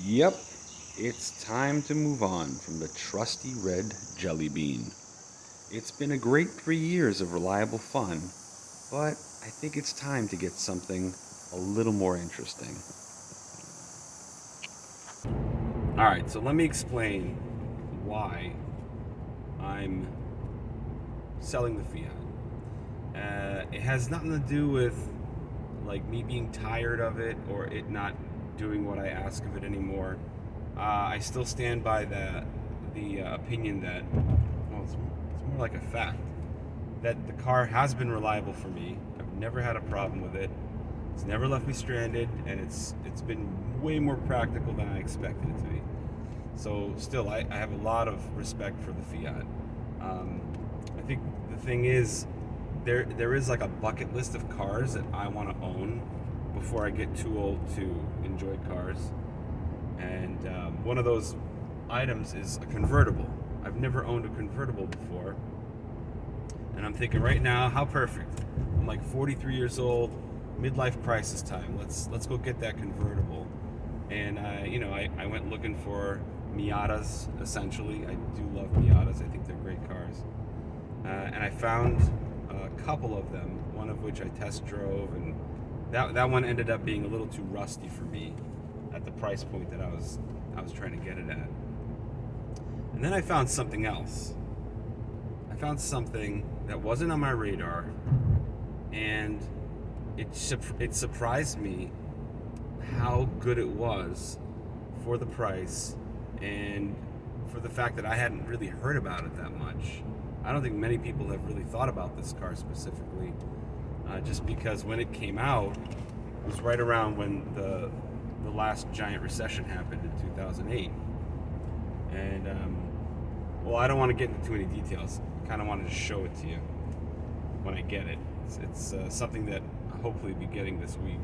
Yep, it's time to move on from the trusty red jelly bean. It's been a great 3 years of reliable fun, but I think it's time to get something a little more interesting. Alright, so let me explain why I'm selling the Fiat. It has nothing to do with like me being tired of it or it not doing what I ask of it anymore. I still stand by the opinion that, well, it's more like a fact that the car has been reliable for me. I've never had a problem with it. It's never left me stranded, and it's been way more practical than I expected it to be. So still, I have a lot of respect for the Fiat. I think the thing is, there is like a bucket list of cars that I want to own before I get too old to enjoy cars. And one of those items is a convertible. I've never owned a convertible before. And I'm thinking right now, how perfect. I'm like 43 years old, midlife crisis time. Let's go get that convertible. And I went looking for Miatas, essentially. I do love Miatas. I think they're great cars. And I found a couple of them, one of which I test drove, and that one ended up being a little too rusty for me at the price point that I was trying to get it at. And then I found something else. I found something that wasn't on my radar, and it surprised me how good it was for the price and for the fact that I hadn't really heard about it that much. I don't think many people have really thought about this car specifically, just because when it came out, it was right around when the last giant recession happened in 2008. And, well, I don't want to get into too many details. I kind of wanted to show it to you when I get it. It's something that I'll hopefully be getting this week.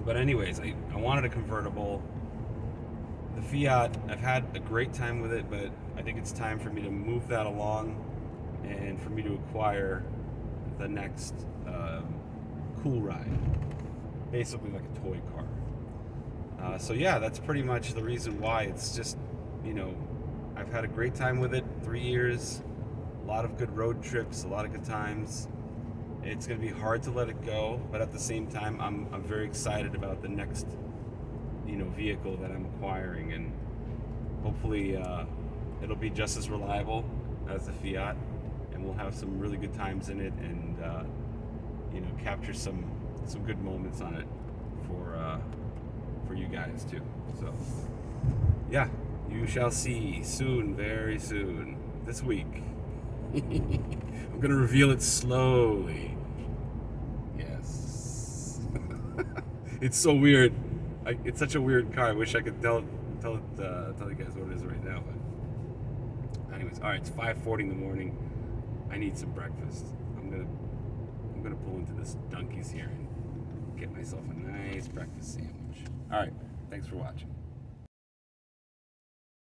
But anyways, I wanted a convertible. The Fiat, I've had a great time with it, but I think it's time for me to move that along and for me to acquire the next cool ride. Basically like a toy car. So yeah, that's pretty much the reason why. It's just, I've had a great time with it, 3 years, a lot of good road trips, a lot of good times. It's going to be hard to let it go, but at the same time, I'm very excited about the next, vehicle that I'm acquiring, and hopefully it'll be just as reliable as the Fiat, and we'll have some really good times in it, and capture some good moments on it for you guys too. So yeah, you shall see soon, very soon, this week. I'm gonna reveal it slowly. Yes. It's so weird. It's such a weird car. I wish I could tell you guys what it is right now. But anyways, all right. It's 5:40 in the morning. I need some breakfast. I'm gonna pull into this Dunkies here and get myself a nice breakfast sandwich. All right. Thanks for watching.